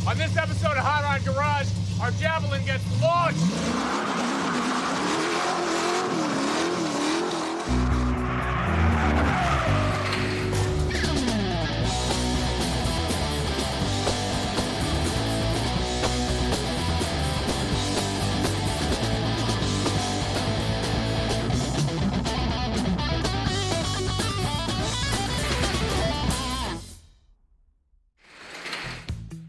On this episode of Hot Rod Garage, our Javelin gets launched.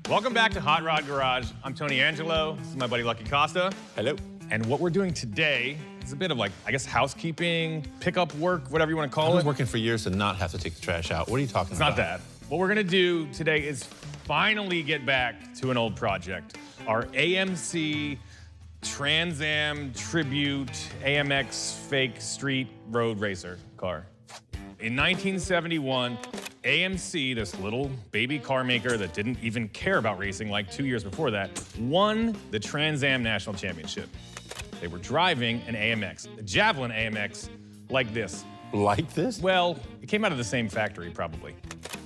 Welcome back to Hot Rod Garage. I'm Tony Angelo. This is my buddy Lucky Costa. Hello. And what we're doing today is a bit of, like, I guess, housekeeping, pickup work, whatever you want to call it. I was working for years to not have to take the trash out. What are you talking about? It's not that. What we're gonna do today is finally get back to an old project. Our AMC Trans Am Tribute AMX fake street road racer car. In 1971, AMC, this little baby car maker that didn't even care about racing like 2 years before that, won the Trans Am National Championship. They were driving an AMX, a Javelin AMX, like this. Like this? Well, it came out of the same factory, probably.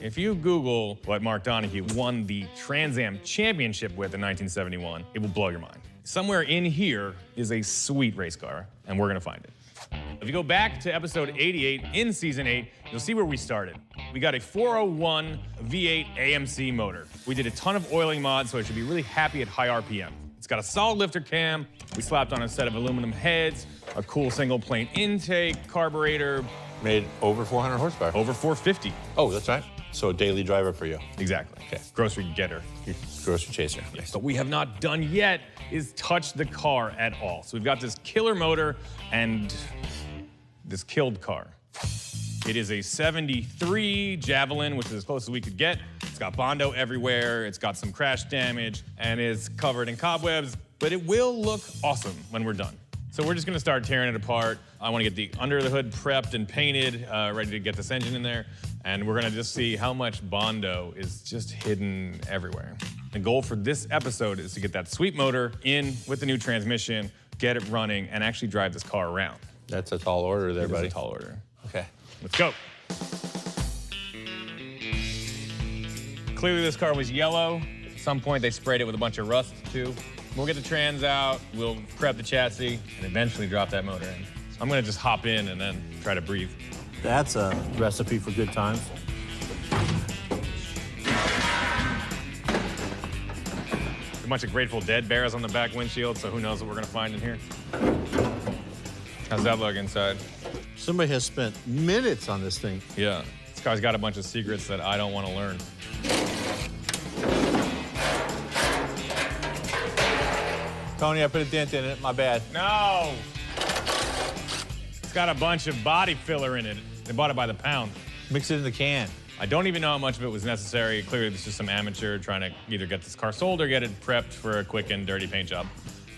If you Google what Mark Donahue won the Trans Am Championship with in 1971, it will blow your mind. Somewhere in here is a sweet race car, and we're gonna find it. If you go back to episode 88 in season 8, you'll see where we started. We got a 401 V8 AMC motor. We did a ton of oiling mods, so it should be really happy at high RPM. It's got a solid lifter cam. We slapped on a set of aluminum heads, a cool single plane intake, carburetor. Made over 400 horsepower. Over 450. Oh, that's right. So a daily driver for you. Exactly. Okay. Grocery getter. Grocery chaser. Yes. What we have not done yet is touch the car at all. So we've got this killer motor and this killed car. It is a 73 Javelin, which is as close as we could get. It's got Bondo everywhere, it's got some crash damage, and it's covered in cobwebs, but it will look awesome when we're done. So we're just gonna start tearing it apart. I wanna get the under the hood prepped and painted, ready to get this engine in there, and we're gonna just see how much Bondo is just hidden everywhere. The goal for this episode is to get that sweet motor in with the new transmission, get it running, and actually drive this car around. That's a tall order there, buddy. It's a tall order. Okay. Let's go. Clearly this car was yellow. At some point they sprayed it with a bunch of rust too. We'll get the trans out, we'll prep the chassis, and eventually drop that motor in. So I'm gonna just hop in and then try to breathe. That's a recipe for good times. A bunch of Grateful Dead bears on the back windshield, so who knows what we're gonna find in here. How's that look inside? Somebody has spent minutes on this thing. Yeah, this car's got a bunch of secrets that I don't want to learn. Tony, I put a dent in it. My bad. No! It's got a bunch of body filler in it. They bought it by the pound. Mix it in the can. I don't even know how much of it was necessary. Clearly, it's just some amateur trying to either get this car sold or get it prepped for a quick and dirty paint job.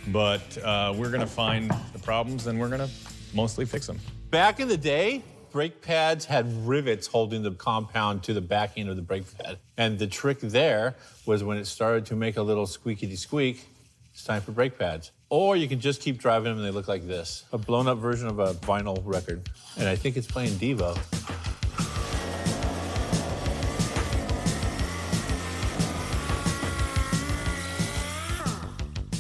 But we're gonna find the problems and we're gonna mostly fix them. Back in the day, brake pads had rivets holding the compound to the backing of the brake pad. And the trick there was when it started to make a little squeakity squeak, it's time for brake pads. Or you can just keep driving them and they look like this. A blown up version of a vinyl record. And I think it's playing Devo.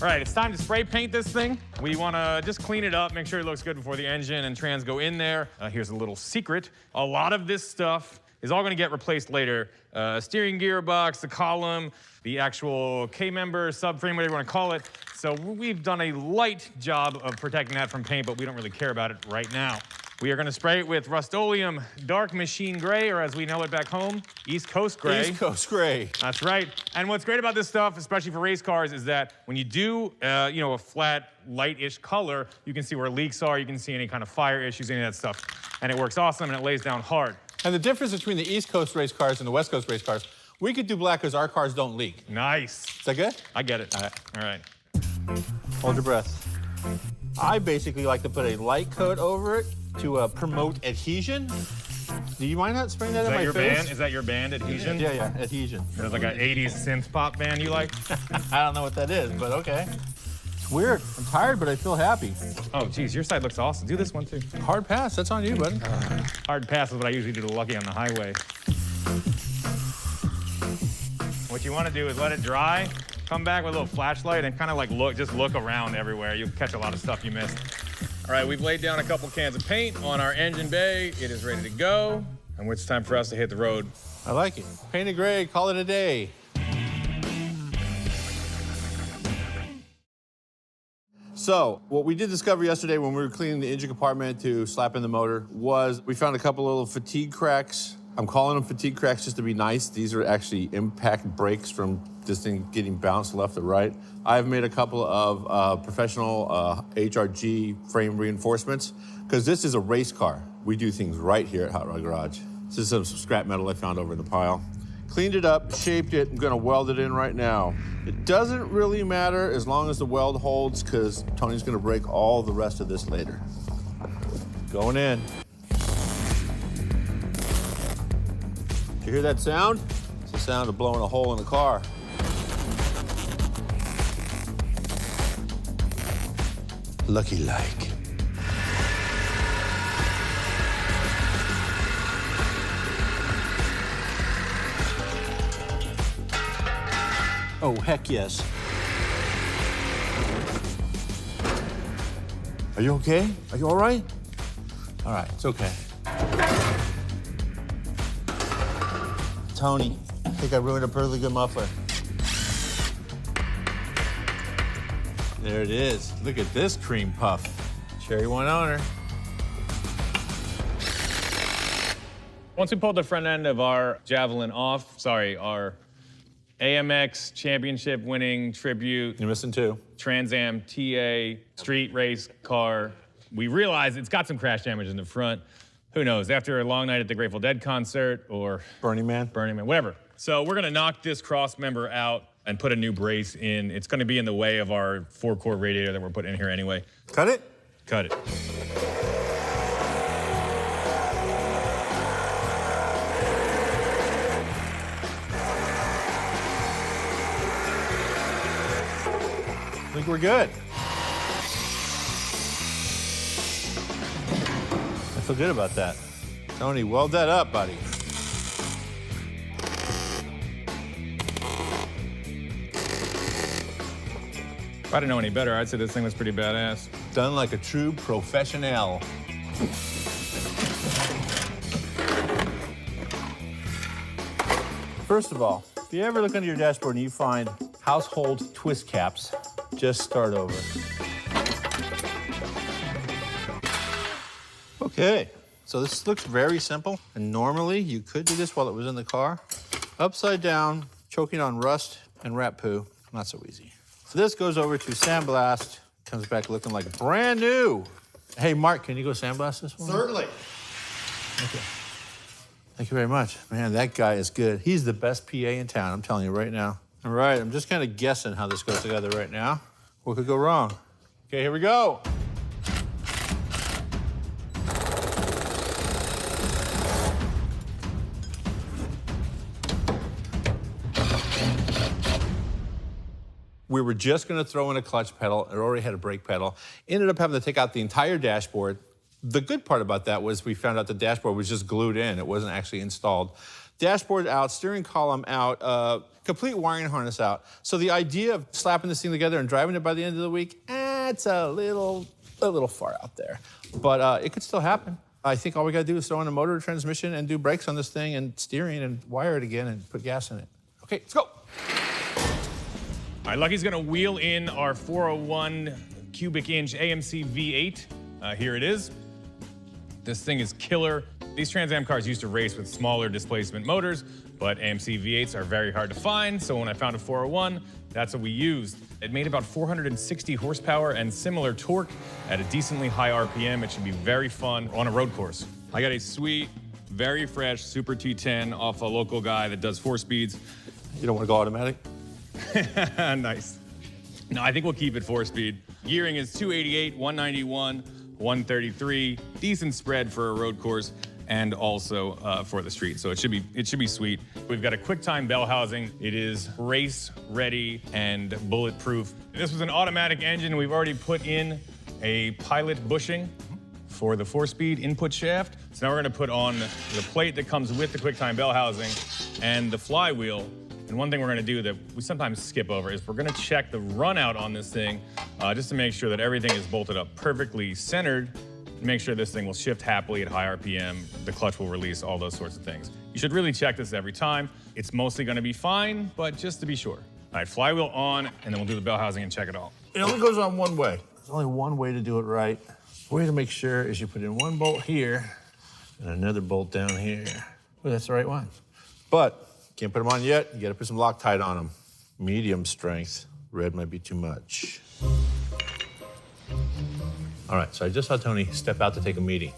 All right, it's time to spray paint this thing. We wanna just clean it up, make sure it looks good before the engine and trans go in there. Here's a little secret. A lot of this stuff is all gonna get replaced later. Steering gearbox, the column, the actual K-member, subframe, whatever you wanna call it. So we've done a light job of protecting that from paint, but we don't really care about it right now. We are gonna spray it with Rust-Oleum Dark Machine Gray, or as we know it back home, East Coast Gray. East Coast Gray. That's right. And what's great about this stuff, especially for race cars, is that when you do, a flat, light-ish color, you can see where leaks are, you can see any kind of fire issues, any of that stuff. And it works awesome, and it lays down hard. And the difference between the East Coast race cars and the West Coast race cars, we could do black because our cars don't leak. Nice. Is that good? I get it. All right. All right. Hold your breath. I basically like to put a light coat over it to promote adhesion. Do you mind not spraying that in my face? Is that your band, Adhesion? Yeah, adhesion. There's like an 80s synth pop band you like? I don't know what that is, but okay. It's weird. I'm tired, but I feel happy. Oh, geez, your side looks awesome. Do this one, too. Hard pass, that's on you, buddy. Hard pass is what I usually do to Lucky on the highway. What what you want to do is let it dry, come back with a little flashlight and kind of like just look around everywhere. You'll catch a lot of stuff you missed. All right, we've laid down a couple cans of paint on our engine bay. It is ready to go, and it's time for us to hit the road. I like it. Painted gray, call it a day. So, what we did discover yesterday when we were cleaning the engine compartment to slap in the motor was we found a couple little fatigue cracks. I'm calling them fatigue cracks just to be nice. These are actually impact breaks from this thing getting bounced left or right. I've made a couple of professional HRG frame reinforcements because this is a race car. We do things right here at Hot Rod Garage. This is some scrap metal I found over in the pile. Cleaned it up, shaped it. I'm gonna weld it in right now. It doesn't really matter as long as the weld holds because Tony's gonna break all the rest of this later. Going in. Did you hear that sound? It's the sound of blowing a hole in the car. Lucky like. Oh, heck yes. Are you okay? Are you all right? All right, it's okay. Tony, I think I ruined a perfectly good muffler. There it is. Look at this cream puff. Cherry one owner. Once we pulled the front end of our Javelin off, our AMX championship winning tribute. You're missing two. Trans Am TA street race car. We realized it's got some crash damage in the front. Who knows, after a long night at the Grateful Dead concert or Burning Man, whatever. So we're gonna knock this cross member out and put a new brace in. It's gonna be in the way of our 4-core radiator that we're putting in here anyway. Cut it? Cut it. I think we're good. I feel good about that. Tony, weld that up, buddy. If I didn't know any better, I'd say this thing was pretty badass. Done like a true professional. First of all, if you ever look under your dashboard and you find household twist caps, just start over. Okay, so this looks very simple, and normally you could do this while it was in the car. Upside down, choking on rust and rat poo, not so easy. So this goes over to sandblast, comes back looking like brand new. Hey, Mark, can you go sandblast this one? Certainly. Okay. Thank you very much. Man, that guy is good. He's the best PA in town, I'm telling you right now. All right, I'm just kind of guessing how this goes together right now. What could go wrong? Okay, here we go. We were just gonna throw in a clutch pedal. It already had a brake pedal. Ended up having to take out the entire dashboard. The good part about that was we found out the dashboard was just glued in. It wasn't actually installed. Dashboard out, steering column out, complete wiring harness out. So the idea of slapping this thing together and driving it by the end of the week, it's a little far out there. But it could still happen. I think all we gotta do is throw in a motor transmission and do brakes on this thing and steering and wire it again and put gas in it. Okay, let's go. All right, Lucky's gonna wheel in our 401 cubic inch AMC V8. Here it is. This thing is killer. These Trans Am cars used to race with smaller displacement motors, but AMC V8s are very hard to find, so when I found a 401, that's what we used. It made about 460 horsepower and similar torque at a decently high RPM. It should be very fun on a road course. I got a sweet, very fresh Super T10 off a local guy that does 4 speeds. You don't wanna go automatic? Nice. No, I think we'll keep it 4-speed. Gearing is 288, 191, 133. Decent spread for a road course and also for the street. So it should be sweet. We've got a QuickTime bell housing. It is race ready and bulletproof. This was an automatic engine. We've already put in a pilot bushing for the 4-speed input shaft. So now we're gonna put on the plate that comes with the QuickTime bell housing and the flywheel And one thing we're gonna do that we sometimes skip over is we're gonna check the run out on this thing just to make sure that everything is bolted up perfectly centered, make sure this thing will shift happily at high RPM, the clutch will release, all those sorts of things. You should really check this every time. It's mostly gonna be fine, but just to be sure. All right, flywheel on, and then we'll do the bell housing and check it all. It only goes on one way. There's only one way to do it right. The way to make sure is you put in one bolt here and another bolt down here. Well, that's the right one. But can't put them on yet. You gotta put some Loctite on them. Medium strength. Red might be too much. All right, so I just saw Tony step out to take a meeting.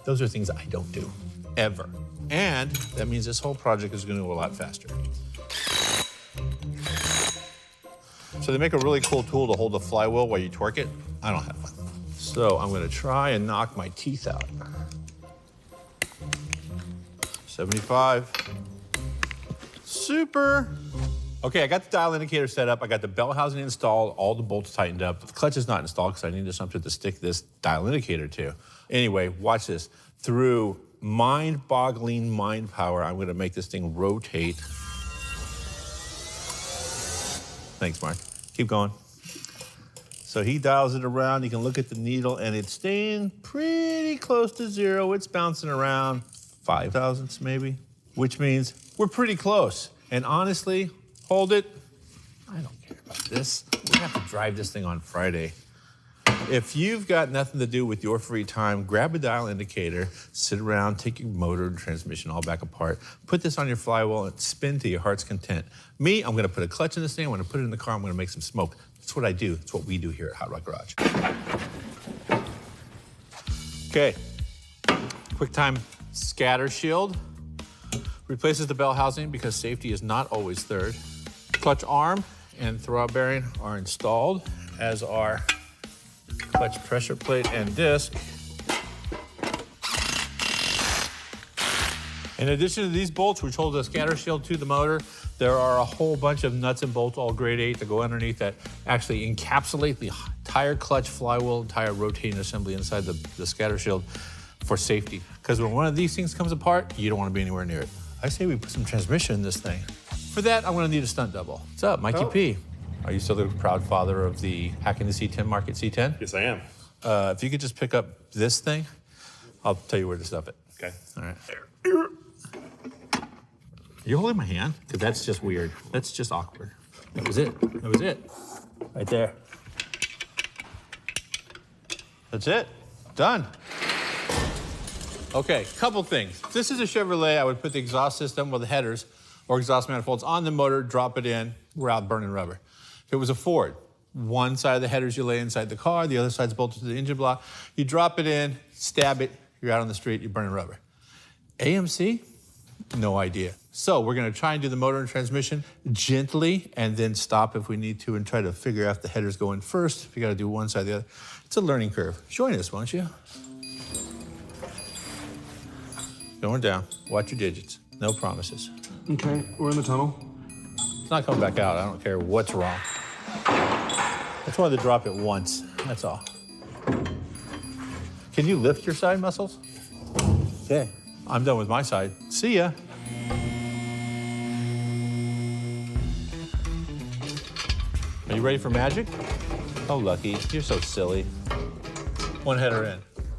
Those are things I don't do, ever. And that means this whole project is gonna go a lot faster. So they make a really cool tool to hold the flywheel while you torque it. I don't have one. So I'm gonna try and knock my teeth out. 75. Super. Okay, I got the dial indicator set up. I got the bell housing installed, all the bolts tightened up. The clutch is not installed because I needed something to stick this dial indicator to. Anyway, watch this. Through mind-boggling mind power, I'm gonna make this thing rotate. Thanks, Mark. Keep going. So he dials it around. You can look at the needle, and it's staying pretty close to zero. It's bouncing around 5 thousandths maybe, which means we're pretty close. And honestly, hold it. I don't care about this. We have to drive this thing on Friday. If you've got nothing to do with your free time, grab a dial indicator, sit around, take your motor and transmission all back apart, put this on your flywheel and spin to your heart's content. Me, I'm gonna put a clutch in this thing, I'm gonna put it in the car, I'm gonna make some smoke. That's what I do, that's what we do here at Hot Rod Garage. Okay, QuickTime scatter shield. Replaces the bell housing because safety is not always third. Clutch arm and throwout bearing are installed, as are clutch pressure plate and disc. In addition to these bolts, which hold the scatter shield to the motor, there are a whole bunch of nuts and bolts, all grade 8, that go underneath that actually encapsulate the entire clutch, flywheel, entire rotating assembly inside the scatter shield for safety. Because when one of these things comes apart, you don't want to be anywhere near it. I say we put some transmission in this thing. For that, I'm gonna need a stunt double. What's up, Mikey P? Are you still the proud father of the Hacking the C10 Market C10? Yes, I am. If you could just pick up this thing, I'll tell you where to stuff it. Okay. All right. Are you holding my hand? Because that's just weird. That's just awkward. That was it. That was it. Right there. That's it. Done. Okay, couple things. If this is a Chevrolet, I would put the exhaust system with the headers or exhaust manifolds on the motor, drop it in, we're out burning rubber. If it was a Ford, one side of the headers you lay inside the car, the other side's bolted to the engine block. You drop it in, stab it, you're out on the street, you're burning rubber. AMC? No idea. So we're gonna try and do the motor and transmission gently and then stop if we need to and try to figure out if the headers go in first. If you gotta do one side or the other. It's a learning curve. Join us, won't you? Going down. Watch your digits. No promises. Okay, we're in the tunnel. It's not coming back out. I don't care what's wrong. I just wanted to drop it once. That's all. Can you lift your side muscles? Okay. I'm done with my side. See ya. Are you ready for magic? Oh, Lucky. You're so silly. One header in.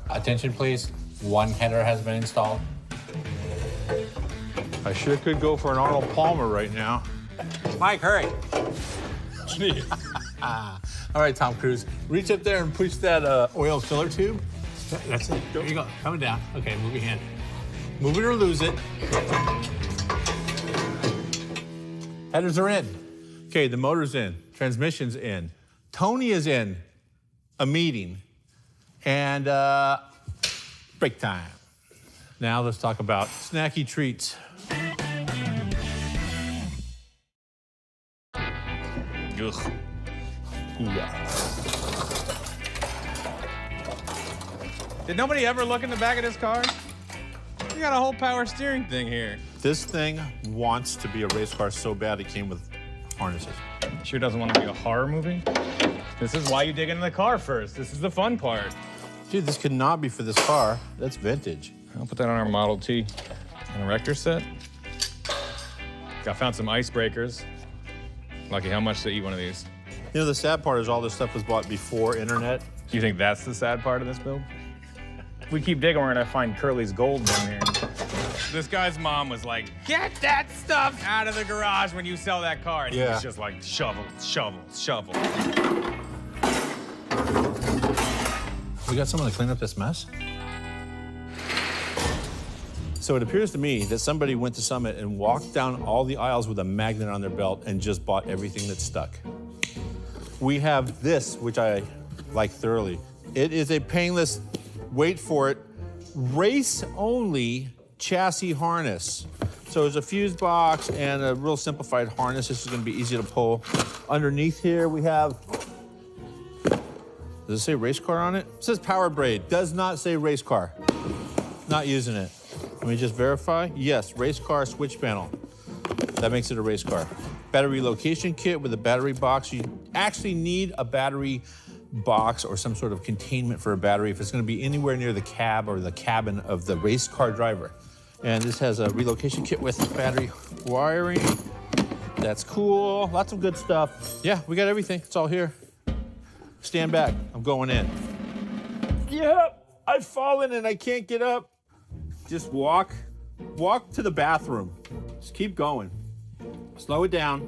Attention, please. One header has been installed. I sure could go for an Arnold Palmer right now. Mike, hurry. All right, Tom Cruise. Reach up there and push that oil filler tube. That's it. There you go. Coming down. Okay, move your hand. Move it or lose it. Headers are in. Okay, the motor's in. Transmission's in. Tony is in a meeting. And break time. Now let's talk about snacky treats. Ugh. Yeah. Did nobody ever look in the back of this car? You got a whole power steering thing here. This thing wants to be a race car so bad it came with harnesses. Sure doesn't want to be a horror movie? This is why you dig into the car first. This is the fun part. Dude, this could not be for this car. That's vintage. I'll put that on our Model T. An erector set? I found some icebreakers. Lucky, how much to eat one of these? You know, the sad part is all this stuff was bought before internet. Do you think that's the sad part of this build? If we keep digging, we're gonna find Curly's gold down here. This guy's mom was like, get that stuff out of the garage when you sell that car. And he was just like, shovel, shovel, shovel. We got someone to clean up this mess? So it appears to me that somebody went to Summit and walked down all the aisles with a magnet on their belt and just bought everything that's stuck. We have this, which I like thoroughly. It is a painless, wait for it, race-only chassis harness. So there's a fuse box and a real simplified harness. This is gonna be easy to pull. Underneath here we have, does it say race car on it? It says power braid, does not say race car. Not using it. Let me just verify. Yes, race car switch panel. That makes it a race car. Battery location kit with a battery box. You actually need a battery box or some sort of containment for a battery if it's going to be anywhere near the cab or the cabin of the race car driver. And this has a relocation kit with battery wiring. That's cool. Lots of good stuff. Yeah, we got everything. It's all here. Stand back. I'm going in. Yep, I've fallen and I can't get up. Just walk to the bathroom. Just keep going. Slow it down.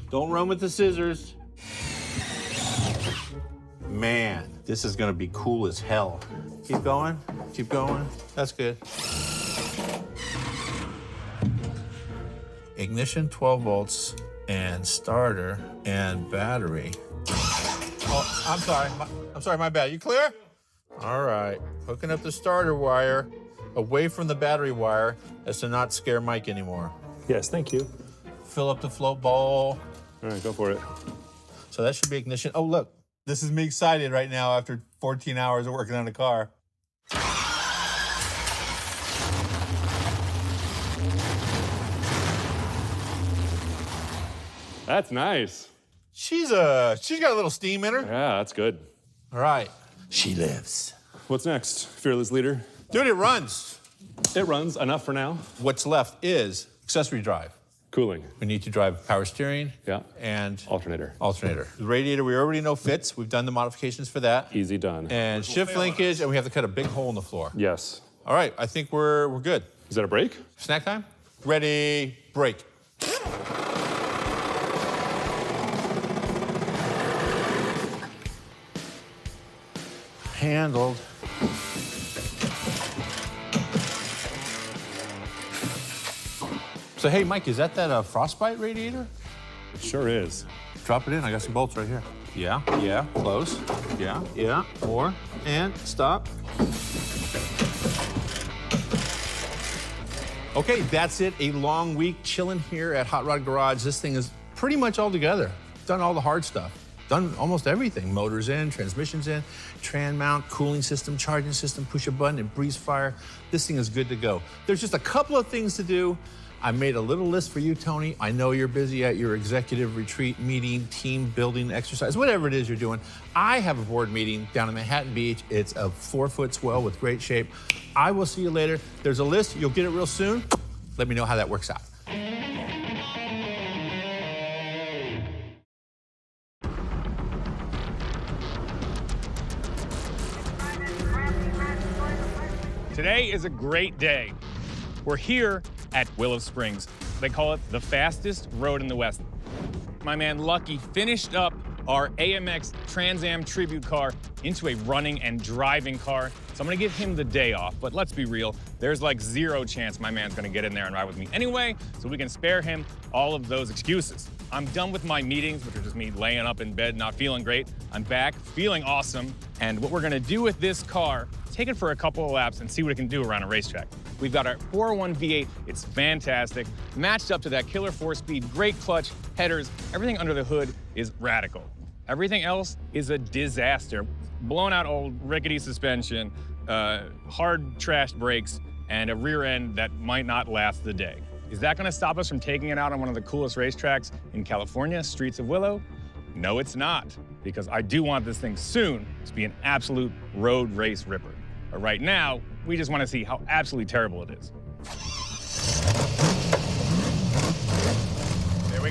Don't run with the scissors. Man, this is gonna be cool as hell. Keep going, keep going. That's good. Ignition, 12 volts, and starter, and battery. Oh, I'm sorry, my bad. You clear? All right, hooking up the starter wire away from the battery wire as to not scare Mike anymore. Yes, thank you. Fill up the float bowl. All right, go for it. So that should be ignition. Oh, look, this is me excited right now after 14 hours of working on the car. That's nice. She's got a little steam in her. Yeah, that's good. All right, she lives. What's next, fearless leader? Dude, it runs. It runs enough for now. What's left is accessory drive. Cooling. We need to drive power steering. Yeah. And Alternator. The radiator we already know fits. We've done the modifications for that. Easy done. And shift linkage, and we have to cut a big hole in the floor. Yes. All right, I think we're good. Is that a break? Snack time? Ready, break. Handled. So, hey, Mike, is that frostbite radiator? It sure is. Drop it in. I got some bolts right here. Yeah, close. Yeah, more, and stop. Okay, that's it. A long week chilling here at Hot Rod Garage. This thing is pretty much all together. Done all the hard stuff. Done almost everything. Motors in, transmissions in, tran mount, cooling system, charging system, push a button, and breeze fire. This thing is good to go. There's just a couple of things to do. I made a little list for you, Tony. I know you're busy at your executive retreat meeting, team building exercise, whatever it is you're doing. I have a board meeting down in Manhattan Beach. It's a 4-foot swell with great shape. I will see you later. There's a list. You'll get it real soon. Let me know how that works out. Today is a great day. We're here at Willow Springs. They call it the fastest road in the West. My man Lucky finished up our AMX Trans Am tribute car into a running and driving car. So I'm gonna give him the day off, but let's be real, there's like 0 chance my man's gonna get in there and ride with me anyway, so we can spare him all of those excuses. I'm done with my meetings, which are just me laying up in bed, not feeling great. I'm back, feeling awesome, and what we're gonna do with this car, take it for a couple of laps and see what it can do around a racetrack. We've got our 401 V8, it's fantastic, matched up to that killer 4-speed, great clutch, headers, everything under the hood is radical. Everything else is a disaster. Blown out old rickety suspension, hard trashed brakes, and a rear end that might not last the day. Is that gonna stop us from taking it out on one of the coolest racetracks in California, Streets of Willow? No, it's not, because I do want this thing soon to be an absolute road race ripper. But right now, we just wanna see how absolutely terrible it is.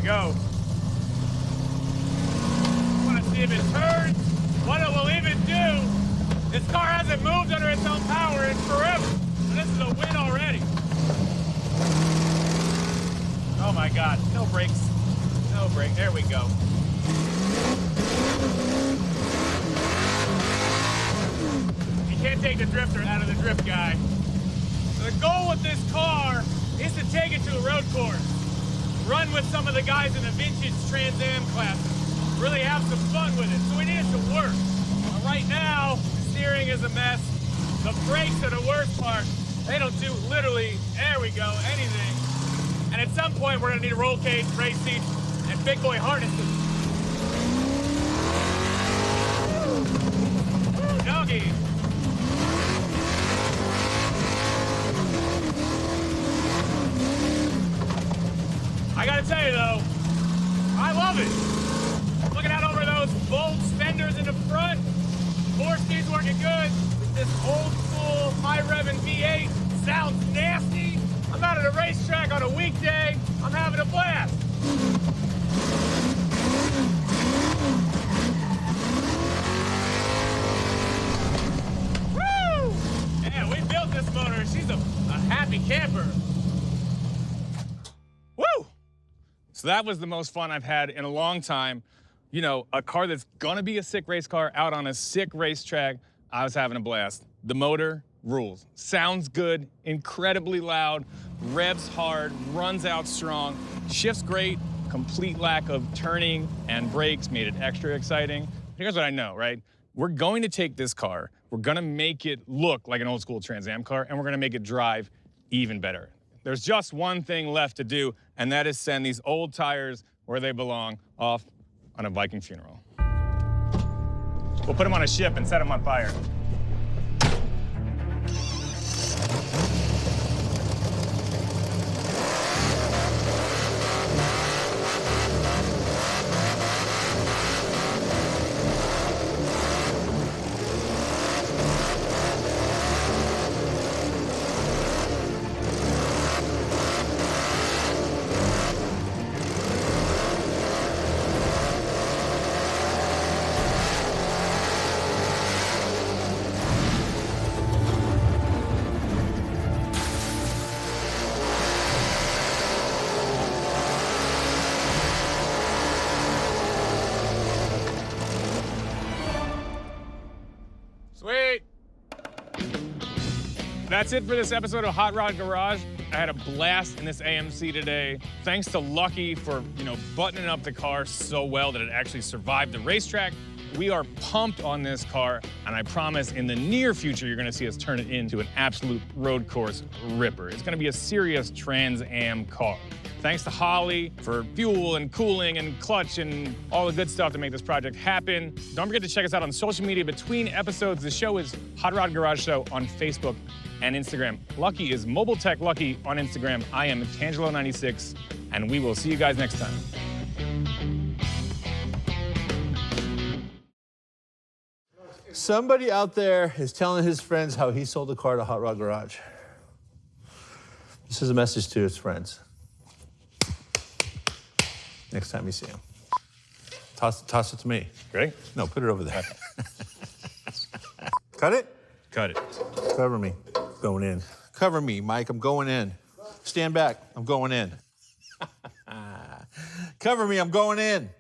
go. I want to see if it turns, what it will even do. This car hasn't moved under its own power in forever. And this is a win already. Oh my God, no brakes. No brake, there we go. You can't take the drifter out of the drift guy. So the goal with this car is to take it to a road course. Run with some of the guys in the vintage Trans Am class. Really have some fun with it. So we need it to work. But right now, steering is a mess. The brakes are the worst part. They don't do literally, there we go, anything. And at some point, we're gonna need a roll cage, race seats, and big boy harnesses. Woo, doggy. I gotta tell you though, I love it. Looking out over those bold fenders in the front, 4-speed's working good. With this old school high revving V8, sounds nasty. I'm out at a racetrack on a weekday. I'm having a blast. Woo! Yeah, we built this motor. She's a happy camper. Woo! So that was the most fun I've had in a long time. You know, a car that's gonna be a sick race car out on a sick racetrack. I was having a blast. The motor rules. Sounds good, incredibly loud, revs hard, runs out strong, shifts great, complete lack of turning and brakes made it extra exciting. Here's what I know, right? We're going to take this car, we're gonna make it look like an old school Trans Am car, and we're gonna make it drive even better. There's just one thing left to do, and that is send these old tires where they belong, off on a Viking funeral. We'll put them on a ship and set them on fire. Sweet. That's it for this episode of Hot Rod Garage. I had a blast in this AMC today. Thanks to Lucky for, buttoning up the car so well that it actually survived the racetrack. We are pumped on this car, and I promise in the near future, you're gonna see us turn it into an absolute road course ripper. It's gonna be a serious Trans Am car. Thanks to Holly for fuel and cooling and clutch and all the good stuff to make this project happen. Don't forget to check us out on social media between episodes. The show is Hot Rod Garage Show on Facebook and Instagram. Lucky is Mobile Tech Lucky on Instagram. I am Tangelo96, and we will see you guys next time. Somebody out there is telling his friends how he sold a car to Hot Rod Garage. This is a message to his friends. Next time you see him. Toss it to me. Great. No, put it over there. Cut it? Cut it. Cover me. Going in. Cover me, Mike. I'm going in. Stand back. I'm going in. Cover me. I'm going in.